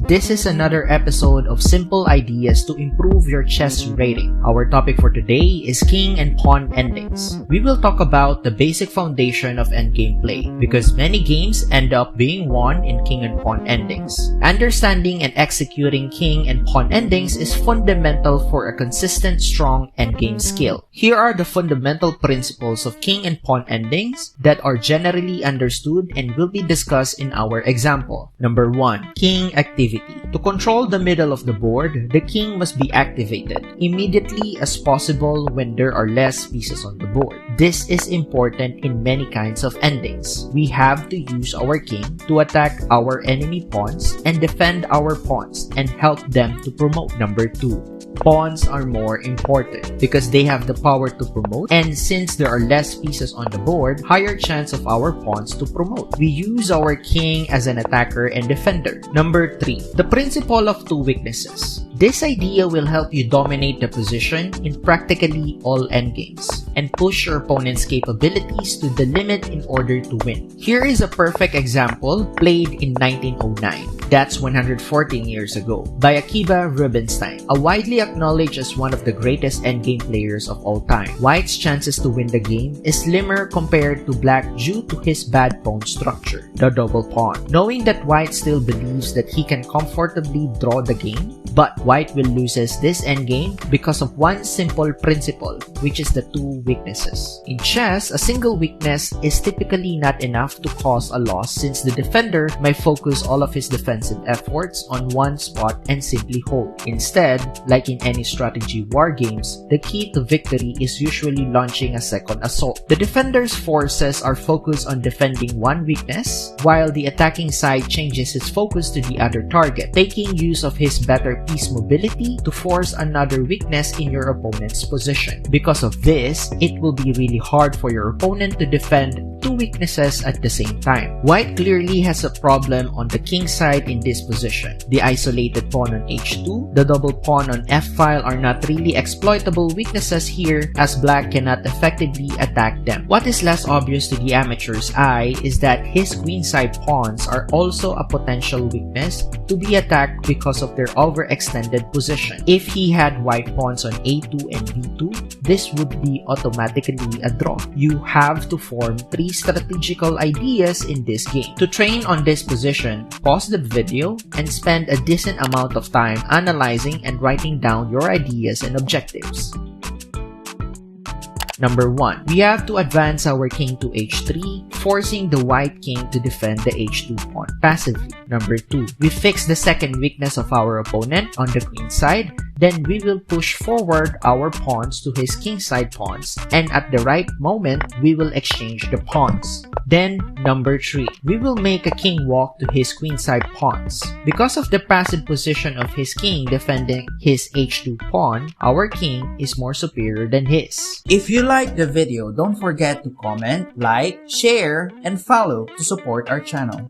this is another episode of simple ideas to improve your chess rating. Our topic for today is king and pawn endings. We will talk about the basic foundation of endgame play because many games end up being won in king and pawn endings. Understanding and executing king and pawn endings is fundamental for a consistent, strong endgame skill. Here are the fundamental principles of king and pawn endings that are generally understood and will be discussed in our example. Number 1. King activity. To control the middle of the board, the king must be activated immediately as possible when there are less pieces on the board. This is important in many kinds of endings. We have to use our king to attack our enemy pawns and defend our pawns and help them to promote. Number 2. Pawns are more important because they have the power to promote, and since there are less pieces on the board, higher chance of our pawns to promote. We use our king as an attacker and defender. Number 3. The principle of two weaknesses. This idea will help you dominate the position in practically all endgames and push your opponent's capabilities to the limit in order to win. Here is a perfect example played in 1909. That's 114 years ago by Akiba Rubinstein, a widely acknowledged as one of the greatest endgame players of all time. White's chances to win the game is slimmer compared to black due to his bad pawn structure, the double pawn. Knowing that White still believes that he can comfortably draw the game, but White will loses this endgame because of one simple principle, which is the two weaknesses. In chess, a single weakness is typically not enough to cause a loss since the defender may focus all of his defensive efforts on one spot and simply hold. Instead, like in any strategy war games, the key to victory is usually launching a second assault. The defender's forces are focused on defending one weakness, while the attacking side changes its focus to the other target, taking use of his better piece mobility to force another weakness in your opponent's position. Because of this, it will be really hard for your opponent to defend two weaknesses at the same time. White clearly has a problem on the king side in this position. The isolated pawn on h2, the double pawn on f-file are not really exploitable weaknesses here as black cannot effectively attack them. What is less obvious to the amateur's eye is that his queenside pawns are also a potential weakness to be attacked because of their overextended position. If he had white pawns on a2 and b2, this would be automatically a draw. You have to form 3 strategical ideas in this game. To train on this position, pause the video and spend a decent amount of time analyzing and writing down your ideas and objectives. Number 1. We have to advance our king to h3, forcing the white king to defend the h2 pawn passively. Number 2. We fix the second weakness of our opponent on the queen side, then we will push forward our pawns to his kingside pawns, and at the right moment, we will exchange the pawns. Then, number 3. We will make a king walk to his queenside pawns. Because of the passive position of his king defending his h2 pawn, our king is more superior than his. If you like the video, don't forget to comment, like, share, and follow to support our channel.